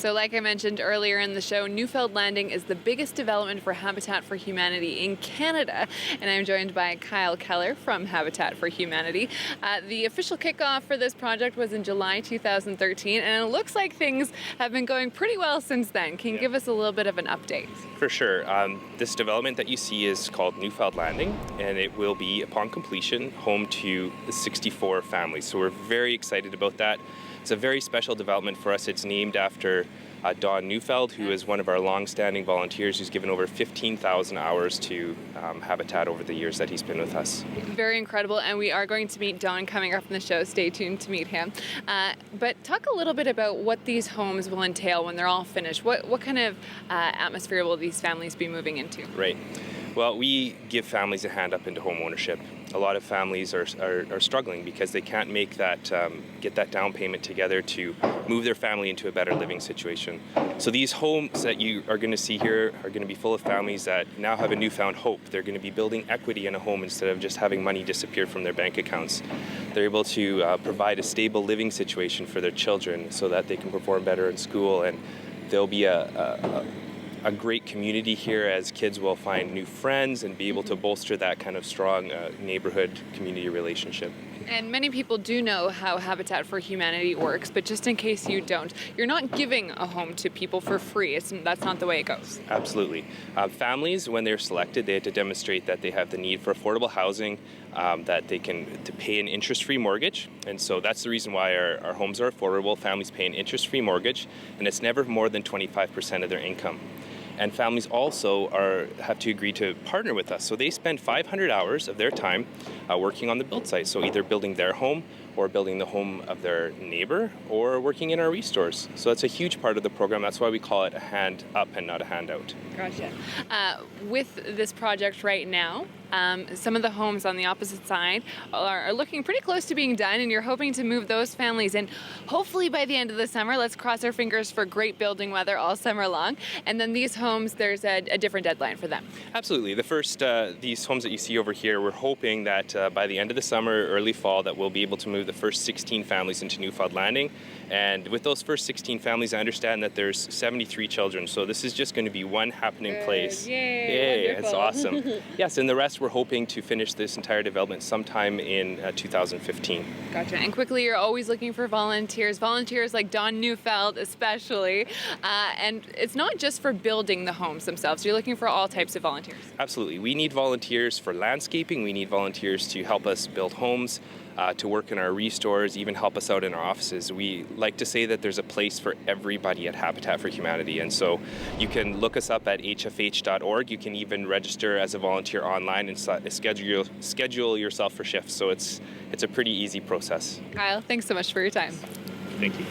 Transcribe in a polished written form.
So like I mentioned earlier in the show, Newfound Landing is the biggest development for Habitat for Humanity in Canada. And I'm joined by Kyle Keller from Habitat for Humanity. The official kickoff for this project was in July 2013, and it looks like things have been going pretty well since then. Can you give us a little bit of an update? For sure. This development that you see is called Newfound Landing, and it will be, upon completion, home to 64 families. So we're very excited about that. It's a very special development for us. It's named after Don Neufeld, who is one of our long-standing volunteers who's given over 15,000 hours to Habitat over the years that he's been with us. Very incredible, and we are going to meet Don coming up in the show. Stay tuned to meet him. But talk a little bit about what these homes will entail when they're all finished. What kind of atmosphere will these families be moving into? Right. Well, we give families a hand up into home ownership. A lot of families are struggling because they can't make that get that down payment together to move their family into a better living situation. So these homes that you are going to see here are going to be full of families that now have a newfound hope. They're going to be building equity in a home instead of just having money disappear from their bank accounts. They're able to provide a stable living situation for their children so that they can perform better in school, and there'll be a great community here as kids will find new friends and be able to bolster that kind of strong neighborhood community relationship. And many people do know how Habitat for Humanity works, but just in case you don't, you're not giving a home to people for free. That's not the way it goes. Absolutely. Families, when they're selected, they have to demonstrate that they have the need for affordable housing, that they can to pay an interest-free mortgage. And so that's the reason why our homes are affordable. Families pay an interest-free mortgage, and it's never more than 25% of their income. And families also have to agree to partner with us. So they spend 500 hours of their time working on the build site. So either building their home or building the home of their neighbor or working in our restores. So that's a huge part of the program. That's why we call it a hand up and not a handout. Gotcha. With this project right now, some of the homes on the opposite side are looking pretty close to being done, and you're hoping to move those families in. Hopefully by the end of the summer. Let's cross our fingers for great building weather all summer long. And then these homes, there's a different deadline for them. Absolutely. The first, these homes that you see over here, we're hoping that by the end of the summer, early fall, that we'll be able to move the first 16 families into Newfound Landing. And with those first 16 families, I understand that there's 73 children. So this is just going to be one happening place. Yay! It's awesome. Yes, and the rest we're hoping to finish this entire development sometime in 2015. Gotcha. And quickly, you're always looking for volunteers like Don Neufeld especially. And it's not just for building the homes themselves. You're looking for all types of volunteers. Absolutely. We need volunteers for landscaping. We need volunteers to help us build homes, to work in our restores, even help us out in our offices. We like to say that there's a place for everybody at Habitat for Humanity. And so you can look us up at hfh.org. You can even register as a volunteer online and schedule yourself for shifts. So it's a pretty easy process. Kyle, thanks so much for your time. Thank you.